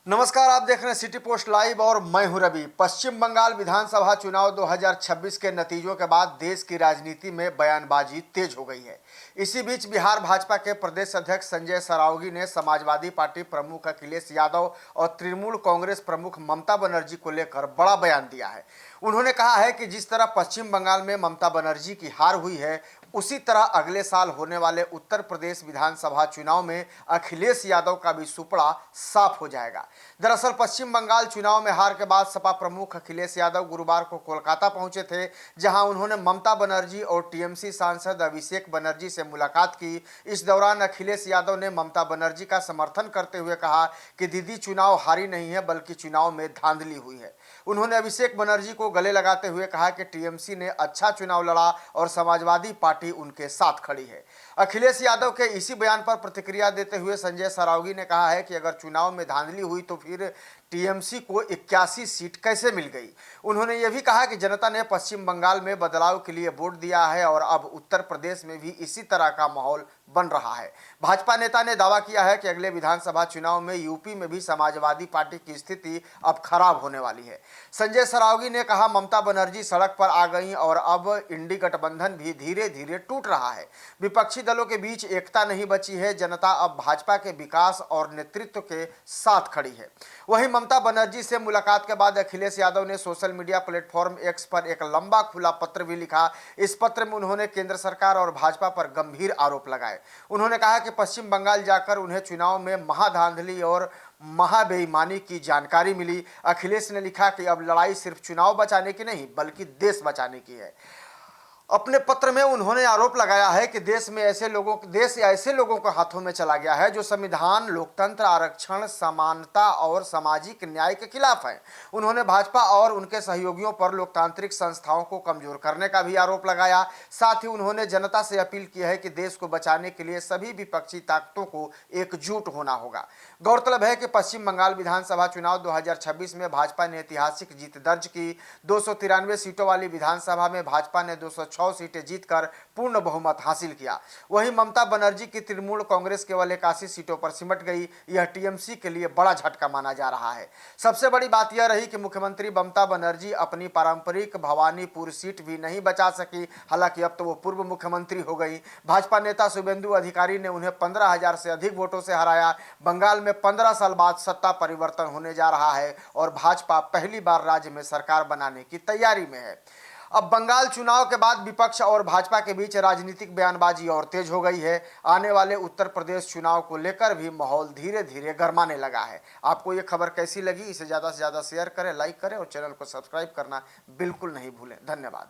नमस्कार, आप देख रहे हैं सिटी पोस्ट लाइव और मैं हूं रवि। पश्चिम बंगाल विधानसभा चुनाव 2026 के नतीजों के बाद देश की राजनीति में बयानबाजी तेज हो गई है। इसी बीच बिहार भाजपा के प्रदेश अध्यक्ष संजय सरावगी ने समाजवादी पार्टी प्रमुख अखिलेश यादव और तृणमूल कांग्रेस प्रमुख ममता बनर्जी को लेकर बड़ा बयान दिया है। उन्होंने कहा है कि जिस तरह पश्चिम बंगाल में ममता बनर्जी की हार हुई है, उसी तरह अगले साल होने वाले उत्तर प्रदेश विधानसभा चुनाव में अखिलेश यादव का भी सुपड़ा साफ हो जाएगा। दरअसल पश्चिम बंगाल चुनाव में हार के बाद सपा प्रमुख अखिलेश यादव गुरुवार को कोलकाता पहुंचे थे, जहां उन्होंने ममता बनर्जी और टीएमसी सांसद अभिषेक बनर्जी से मुलाकात की। इस दौरान अखिलेश यादव ने ममता बनर्जी का समर्थन करते हुए कहा कि दीदी चुनाव हारी नहीं है, बल्कि चुनाव में धांधली हुई है। उन्होंने अभिषेक बनर्जी को गले लगाते हुए कहा कि टीएमसी ने अच्छा चुनाव लड़ा और समाजवादी पार्टी उनके साथ खड़ी है। अखिलेश यादव के इसी बयान पर प्रतिक्रिया देते हुए संजय सरावगी ने कहा है कि अगर चुनाव में धांधली हुई तो फिर टीएमसी को 81 सीट कैसे मिल गई। उन्होंने यह भी कहा कि जनता ने पश्चिम बंगाल में बदलाव के लिए वोट दिया है और अब उत्तर प्रदेश में भी इसी तरह का माहौल बन रहा है। भाजपा नेता ने दावा किया है कि अगले विधानसभा चुनाव में यूपी में भी समाजवादी पार्टी की स्थिति अब खराब होने वाली है। संजय सरावगी ने कहा, ममता बनर्जी सड़क पर आ गई और अब इंडी गठबंधन भी धीरे धीरे टूट रहा है। विपक्षी दलों के बीच एकता नहीं बची है। जनता अब भाजपा के विकास और नेतृत्व के साथ खड़ी है। वहीं ममता बनर्जी से मुलाकात के बाद अखिलेश यादव ने सोशल मीडिया प्लेटफॉर्म एक्स पर एक लंबा खुला पत्र भी लिखा। इस पत्र में उन्होंने केंद्र सरकार और भाजपा पर गंभीर आरोप लगाए। उन्होंने कहा कि पश्चिम बंगाल जाकर उन्हें चुनाव में महाधांधली और महाबेईमानी की जानकारी मिली। अखिलेश ने लिखा कि अब लड़ाई सिर्फ चुनाव बचाने की नहीं, बल्कि देश बचाने की है। अपने पत्र में उन्होंने आरोप लगाया है कि देश ऐसे लोगों के हाथों में चला गया है जो संविधान, लोकतंत्र, आरक्षण, समानता और सामाजिक न्याय के खिलाफ है। उन्होंने भाजपा और उनके सहयोगियों पर लोकतांत्रिक संस्थाओं को कमजोर करने का भी आरोप लगाया। साथ ही उन्होंने जनता से अपील की है कि देश को बचाने के लिए सभी विपक्षी ताकतों को एकजुट होना होगा। गौरतलब है कि पश्चिम बंगाल विधानसभा चुनाव 2026 में भाजपा ने ऐतिहासिक जीत दर्ज की। 293 सीटों वाली विधानसभा में भाजपा ने 206 सीटें जीतकर पूर्ण बहुमत हासिल किया। वहीं ममता बनर्जी की तृणमूल कांग्रेस केवल 81 सीटों पर सिमट गई। यह टीएमसी के लिए बड़ा झटका माना जा रहा है। सबसे बड़ी बात यह रही कि मुख्यमंत्री ममता बनर्जी अपनी पारंपरिक भवानीपुर सीट भी नहीं बचा सकी। हालांकि अब तो वो पूर्व मुख्यमंत्री हो गई। भाजपा नेता शुभेंदु अधिकारी ने उन्हें 15,000 से अधिक वोटों से हराया। बंगाल में 15 साल बाद सत्ता परिवर्तन होने जा रहा है और भाजपा पहली बार राज्य में सरकार बनाने की तैयारी में है। अब बंगाल चुनाव के बाद विपक्ष और भाजपा के बीच राजनीतिक बयानबाजी और तेज हो गई है। आने वाले उत्तर प्रदेश चुनाव को लेकर भी माहौल धीरे धीरे गरमाने लगा है। आपको ये खबर कैसी लगी? इसे ज़्यादा से ज़्यादा शेयर करें, लाइक करें और चैनल को सब्सक्राइब करना बिल्कुल नहीं भूलें। धन्यवाद।